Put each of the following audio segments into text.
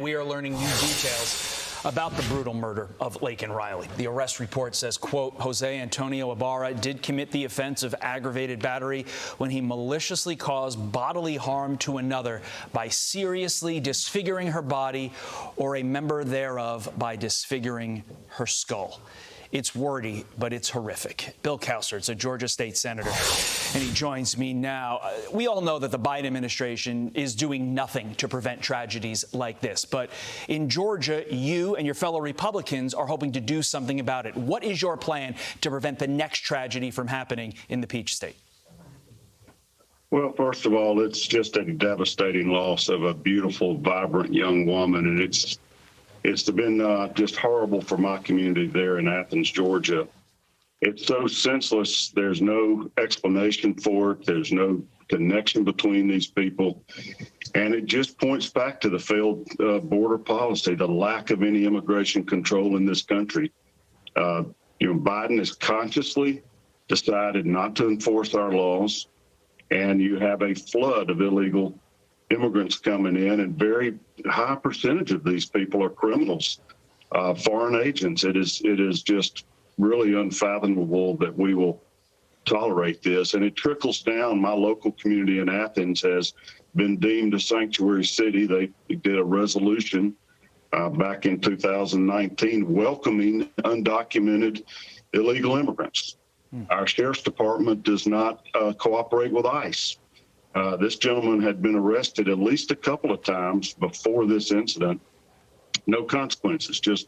We are learning new details about the brutal murder of Laken Riley. The arrest report says, quote, Jose Antonio Ibarra did commit the offense of aggravated battery when he maliciously caused bodily harm to another by seriously disfiguring her body or a member thereof by disfiguring her skull. It's wordy, but it's horrific. Bill Cowsert's a Georgia state senator, and he joins me now. We all know that the Biden administration is doing nothing to prevent tragedies like this. But in Georgia, you and your fellow Republicans are hoping to do something about it. What is your plan to prevent the next tragedy from happening in the Peach State? Well, first of all, it's just a devastating loss of a beautiful, vibrant young woman, and it's been just horrible for my community there in Athens, Georgia. It's so senseless. There's no explanation for it. There's no connection between these people. And it just points back to the failed border policy, the lack of any immigration control in this country. Biden has consciously decided not to enforce our laws, and you have a flood of illegal immigrants coming in, and very high percentage of these people are criminals, foreign agents. It is just really unfathomable that we will tolerate this, and it trickles down. My local community in Athens has been deemed a sanctuary city. They did a resolution back in 2019 welcoming undocumented illegal immigrants. Our sheriff's department does not cooperate with ICE. This gentleman had been arrested at least a couple of times before this incident. No consequences, just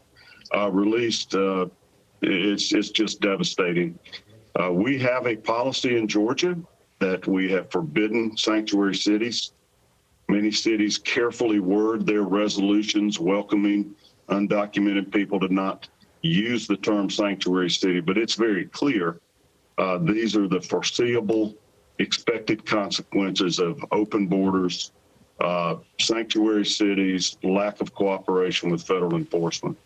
released. It's just devastating. We have a policy in Georgia that we have forbidden sanctuary cities. Many cities carefully word their resolutions welcoming undocumented people to not use the term sanctuary city, but it's very clear. These are the foreseeable expected consequences of open borders, sanctuary cities, lack of cooperation with federal enforcement.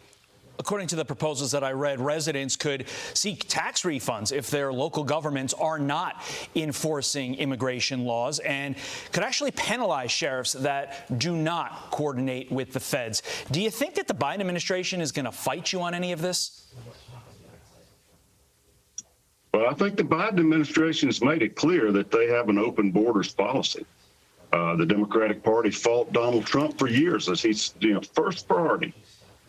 According to the proposals that I read, residents could seek tax refunds if their local governments are not enforcing immigration laws, and could actually penalize sheriffs that do not coordinate with the feds. Do you think that the Biden administration is going to fight you on any of this? Well, I think the Biden administration has made it clear that they have an open borders policy. The Democratic Party fought Donald Trump for years as he's first priority.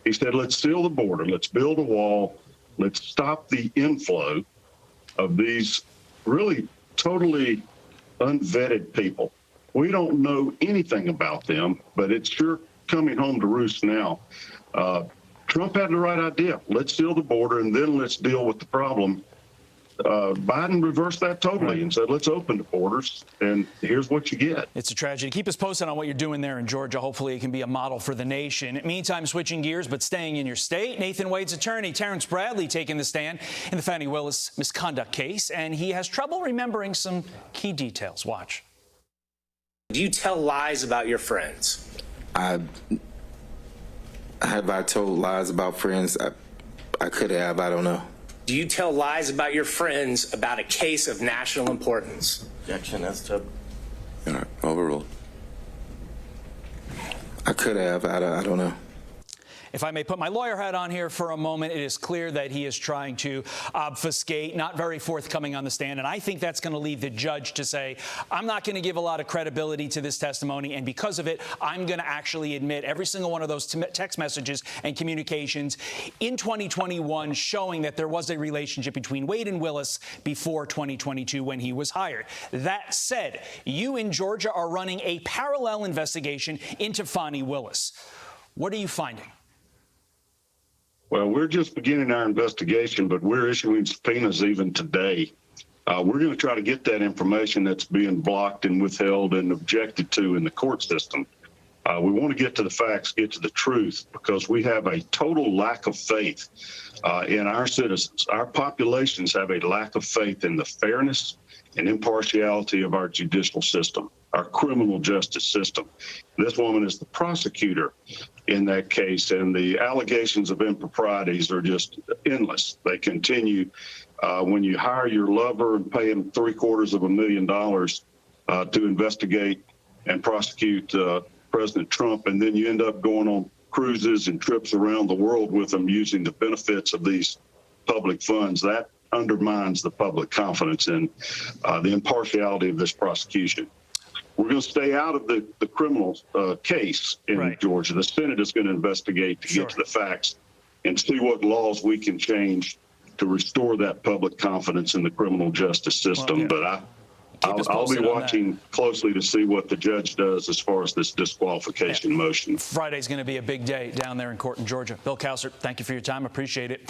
He said, let's seal the border, let's build a wall, let's stop the inflow of these really totally unvetted people. We don't know anything about them, but it's sure coming home to roost now. Trump had the right idea. Let's seal the border and then let's deal with the problem. Biden reversed that totally and said, let's open the borders, and here's what you get. It's a tragedy. Keep us posted on what you're doing there in Georgia. Hopefully it can be a model for the nation. Meantime, switching gears, but staying in your state, Nathan Wade's attorney, Terrence Bradley, taking the stand in the Fani Willis misconduct case, and he has trouble remembering some key details. Watch. Do you tell lies about your friends? Have I told lies about friends? I could have. I don't know. Do you tell lies about your friends about a case of national importance? Objection, that's to overruled. I could have. I don't know. If I may put my lawyer hat on here for a moment, it is clear that he is trying to obfuscate, not very forthcoming on the stand. And I think that's going to lead the judge to say, I'm not going to give a lot of credibility to this testimony. And because of it, I'm going to actually admit every single one of those text messages and communications in 2021 showing that there was a relationship between Wade and Willis before 2022 when he was hired. That said, you in Georgia are running a parallel investigation into Fani Willis. What are you finding? Well, we're just beginning our investigation, but we're issuing subpoenas even today. We're going to try to get that information that's being blocked and withheld and objected to in the court system. We want to get to the facts, get to the truth, because we have a total lack of faith in our citizens. Our populations have a lack of faith in the fairness and impartiality of our judicial system, our criminal justice system. This woman is the prosecutor in that case, and the allegations of improprieties are just endless. They continue. When you hire your lover and pay him $750,000 to investigate and prosecute President Trump, and then you end up going on cruises and trips around the world with them using the benefits of these public funds. That undermines the public confidence in the impartiality of this prosecution. We're going to stay out of the criminal case in Georgia. The Senate is going to investigate to get to the facts and see what laws we can change to restore that public confidence in the criminal justice system. But I'll be watching closely to see what the judge does as far as this disqualification motion. Friday's going to be a big day down there in court in Georgia. Bill Cowsert, thank you for your time. Appreciate it.